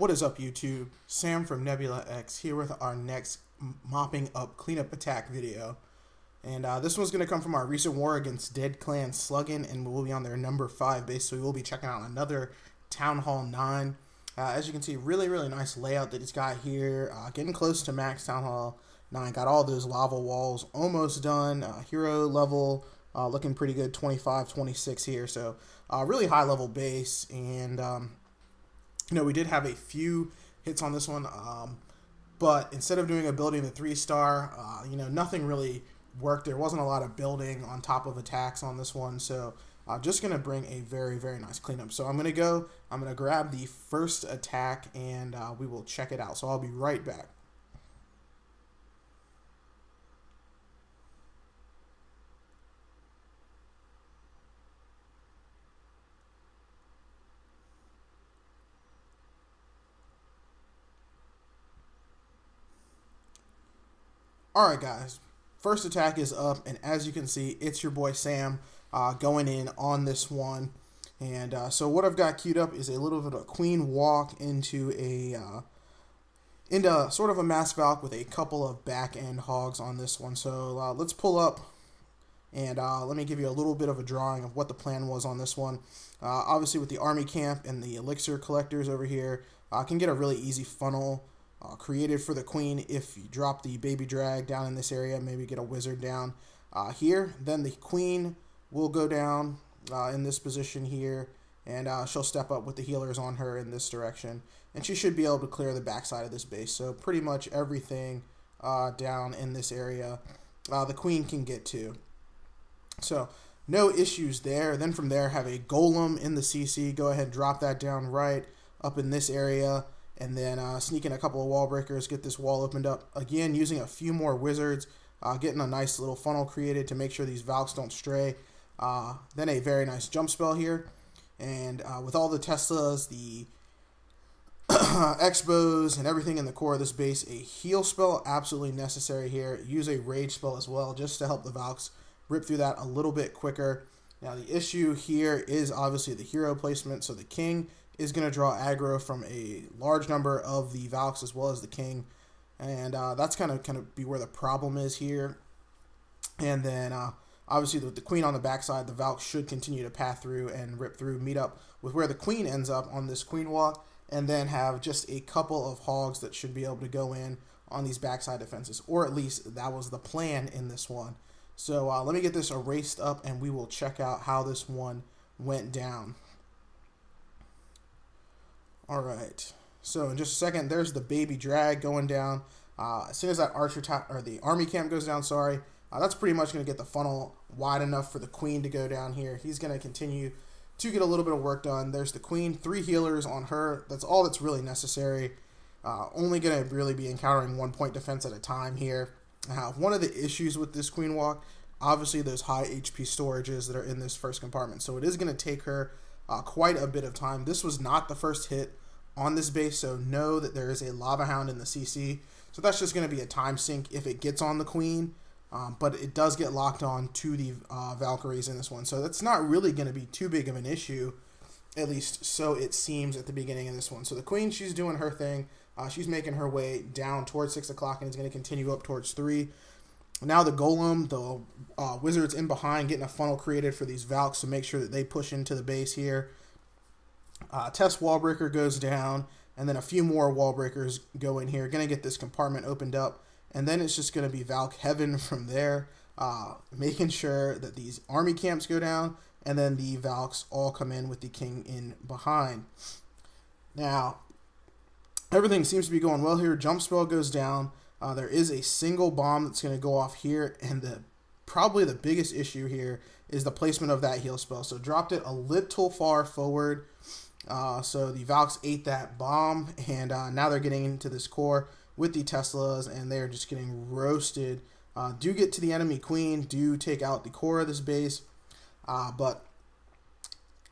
What is up, YouTube? Sam from Nebula X here with our next Mopping Up Cleanup Attack video. And this one's going to come from our recent war against Dead Clan Sluggin, and we'll be on their number 5 base, so we will be checking out another Town Hall 9. As you can see, really nice layout that he's got here. Getting close to max Town Hall 9. Got all those lava walls almost done. Hero level looking pretty good, 25, 26 here. So really high level base, and we did have a few hits on this one, but instead of doing a building to 3-star, nothing really worked. There wasn't a lot of building on top of attacks on this one, so I'm just going to bring a very nice cleanup. So I'm going to grab the first attack, and we will check it out. So I'll be right back. Alright guys, first attack is up, and as you can see, it's your boy Sam going in on this one. And so what I've got queued up is a little bit of a queen walk into sort of a mass valk with a couple of back end hogs on this one. So let's pull up, and let me give you a little bit of a drawing of what the plan was on this one. Obviously with the army camp and the elixir collectors over here, can get a really easy funnel created for the queen if you drop the baby drag down in this area, maybe get a wizard down here. Then the queen will go down in this position here, and she'll step up with the healers on her in this direction, and she should be able to clear the backside of this base. So pretty much everything down in this area the queen can get to. So no issues there. Then from there, have a golem in the CC. Go ahead, drop that down right up in this area, and then sneak in a couple of wall breakers, get this wall opened up. Again, using a few more wizards, getting a nice little funnel created to make sure these valks don't stray. Then a very nice jump spell here. And with all the Teslas, the Expos, and everything in the core of this base, a heal spell absolutely necessary here. Use a rage spell as well, just to help the valks rip through that a little bit quicker. Now the issue here is obviously the hero placement, so the king is going to draw aggro from a large number of the valks as well as the king, and that's kind of be where the problem is here. And then obviously with the queen on the backside, the valks should continue to path through and rip through, meet up with where the queen ends up on this queen walk, and then have just a couple of hogs that should be able to go in on these backside defenses, or at least that was the plan in this one. So let me get this erased up, and we will check out how this one went down. Alright, so in just a second, there's the baby drag going down. As soon as that the army camp goes down, that's pretty much going to get the funnel wide enough for the queen to go down here. He's going to continue to get a little bit of work done. There's the queen, 3 healers on her. That's all that's really necessary. Only going to really be encountering 1-point defense at a time here. One of the issues with this queen walk, obviously those high HP storages that are in this first compartment. So it is going to take her quite a bit of time. This was not the first hit on this base, so know that there is a lava hound in the CC. So that's just going to be a time sink if it gets on the queen, but it does get locked on to the Valkyries in this one. So that's not really going to be too big of an issue, at least so it seems at the beginning of this one. So the queen, she's doing her thing. She's making her way down towards 6 o'clock, and it's going to continue up towards 3. Now the golem, the wizards in behind, getting a funnel created for these valks to make sure that they push into the base here. Test wall breaker goes down, and then a few more wall breakers go in here. Going to get this compartment opened up, and then it's just going to be valk heaven from there, making sure that these army camps go down, and then the valks all come in with the king in behind. Now everything seems to be going well here. Jump spell goes down. There is a single bomb that's going to go off here, and probably the biggest issue here is the placement of that heal spell. So dropped it a little far forward, so the valks ate that bomb, and now they're getting into this core with the Teslas, and they're just getting roasted. Do get to the enemy queen, do take out the core of this base, but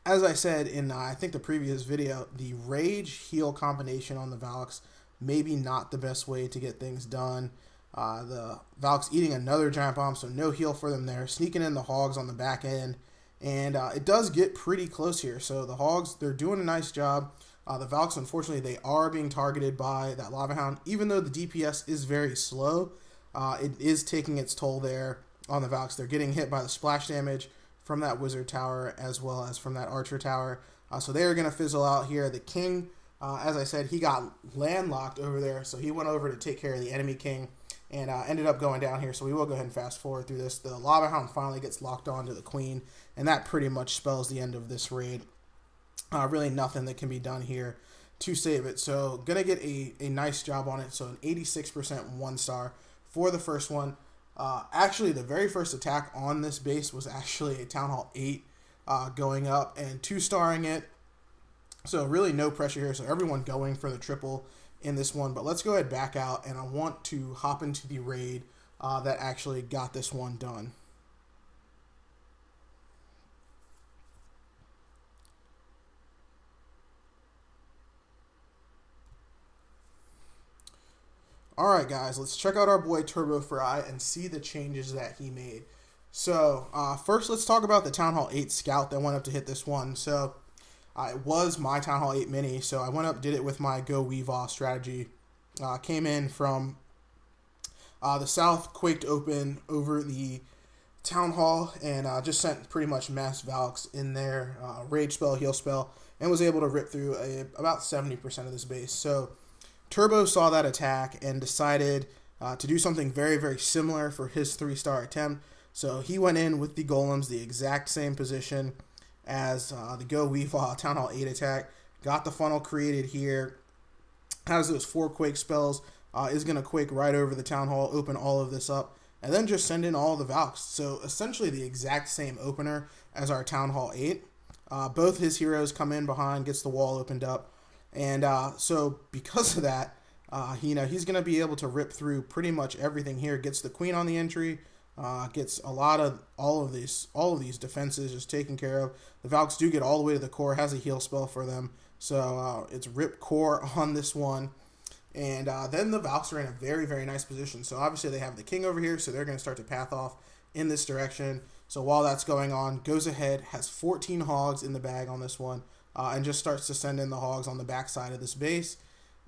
as I said in I think the previous video, the rage heal combination on the valks maybe not the best way to get things done. The valks eating another giant bomb, so no heal for them there. Sneaking in the hogs on the back end, and it does get pretty close here. So the hogs, they're doing a nice job The Valks, unfortunately, they are being targeted by that Lava Hound. Even though the DPS is very slow, it is taking its toll there on the Valks. They're getting hit by the splash damage from that Wizard Tower as well as from that Archer Tower. So they are going to fizzle out here. The King, as I said, he got landlocked over there, so he went over to take care of the enemy King and ended up going down here. So we will go ahead and fast forward through this. The Lava Hound finally gets locked onto the Queen, and that pretty much spells the end of this raid. Really nothing that can be done here to save it. So going to get a nice job on it. So an 86% 1 star for the first one. Actually, the very first attack on this base was actually a Town Hall 8 going up and 2-starring it. So really no pressure here. So everyone going for the triple in this one. But let's go ahead back out, and I want to hop into the raid that actually got this one done. Alright guys, let's check out our boy Turbo Fry and see the changes that he made. So, first let's talk about the Town Hall 8 Scout that went up to hit this one. So, it was my Town Hall 8 Mini, so I went up, did it with my Go Weavah strategy. Came in from the south, quaked open over the Town Hall, and just sent pretty much mass Valks in there, Rage Spell, Heal Spell, and was able to rip through about 70% of this base. So, Turbo saw that attack and decided to do something very, very similar for his 3-star attempt. So he went in with the Golems, the exact same position as the Go Weavah Town Hall 8 attack. Got the funnel created here. Has those 4 Quake spells. Is going to Quake right over the Town Hall, open all of this up, and then just send in all the Valks. So essentially the exact same opener as our Town Hall 8. Both his heroes come in behind, gets the wall opened up. And so because of that, he's going to be able to rip through pretty much everything here. Gets the Queen on the entry, gets a lot of all of these defenses just taken care of. The Valks do get all the way to the core, has a heal spell for them. So it's rip core on this one. And then the Valks are in a very, very nice position. So obviously they have the King over here, so they're going to start to path off in this direction. So while that's going on, goes ahead, has 14 Hogs in the bag on this one. And just starts to send in the Hogs on the backside of this base.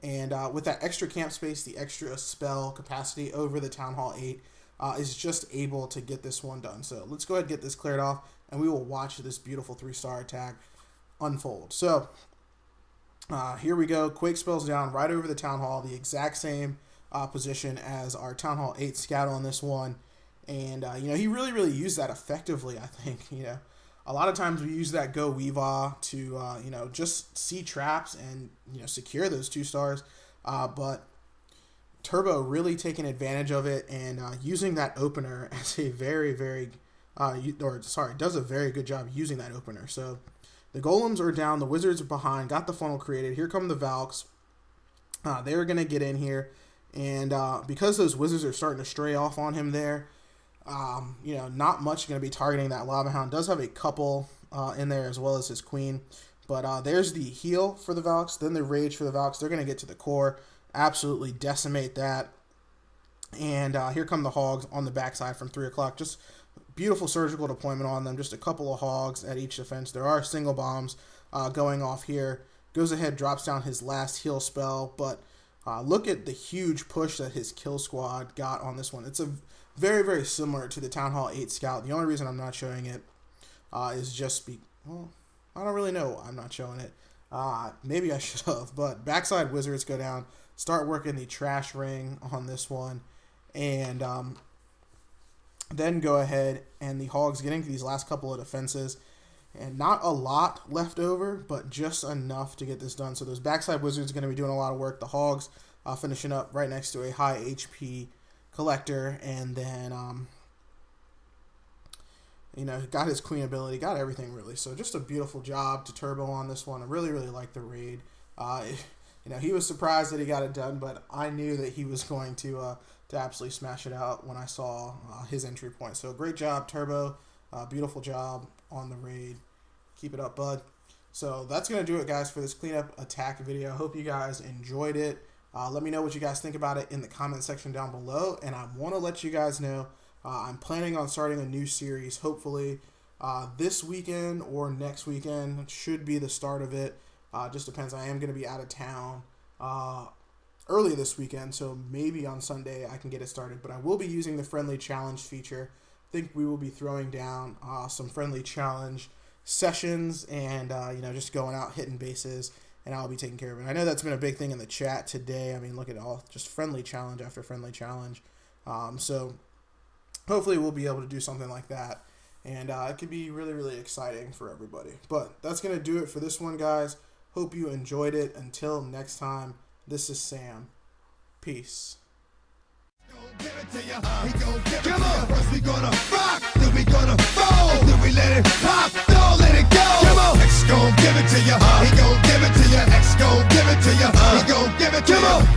And with that extra camp space, the extra spell capacity over the Town Hall 8 is just able to get this one done. So let's go ahead and get this cleared off, and we will watch this beautiful 3-star attack unfold. So here we go. Quake spells down right over the Town Hall, the exact same position as our Town Hall 8 Scout on this one. And, he really, really used that effectively, I think, A lot of times we use that Go Weavah to, just see traps and, secure those 2 stars. But Turbo really taking advantage of it and using that opener as a very, very, does a very good job using that opener. So the Golems are down, the Wizards are behind, got the funnel created. Here come the Valks. They're going to get in here. And because those Wizards are starting to stray off on him there, not much going to be targeting that Lava Hound. Does have a couple in there as well as his Queen. But there's the heal for the Valks, then the Rage for the Valks. They're going to get to the core, absolutely decimate that. And here come the Hogs on the backside from 3 o'clock. Just beautiful surgical deployment on them. Just a couple of Hogs at each defense. There are single bombs going off here. Goes ahead, drops down his last heal spell. But look at the huge push that his kill squad got on this one. It's a very, very similar to the Town Hall 8 Scout. The only reason I'm not showing it is just I don't really know I'm not showing it. Maybe I should have. But backside Wizards go down, start working the trash ring on this one. And then go ahead and the Hogs getting to these last couple of defenses. And not a lot left over, but just enough to get this done. So those backside Wizards are going to be doing a lot of work. The Hogs finishing up right next to a high HP Collector, and then got his Queen ability, got everything really. So just a beautiful job to Turbo on this one. I really, really like the raid. He was surprised that he got it done, but I knew that he was going to absolutely smash it out when I saw his entry point. So great job, Turbo. Beautiful job on the raid. Keep it up, bud. So that's going to do it, guys, for this cleanup attack video. I hope you guys enjoyed it. Let me know what you guys think about it in the comment section down below. And I want to let you guys know I'm planning on starting a new series, hopefully this weekend or next weekend should be the start of it. Just depends. I am going to be out of town early this weekend, so maybe on Sunday I can get it started. But I will be using the friendly challenge feature. I think we will be throwing down some friendly challenge sessions and, just going out hitting bases, and I'll be taking care of it. I know that's been a big thing in the chat today. I mean, look at all, just friendly challenge after friendly challenge. So hopefully we'll be able to do something like that, and it could be really, really exciting for everybody. But that's going to do it for this one, guys. Hope you enjoyed it. Until next time, this is Sam. Peace. Give it to ya. He gon' give it to ya. First we gonna rock, then we gonna fold, then we let it pop, don't let it go. Come on, X gon' give it to ya. He gon' give it to ya. X gon' give it to ya. He gon' give it to ya.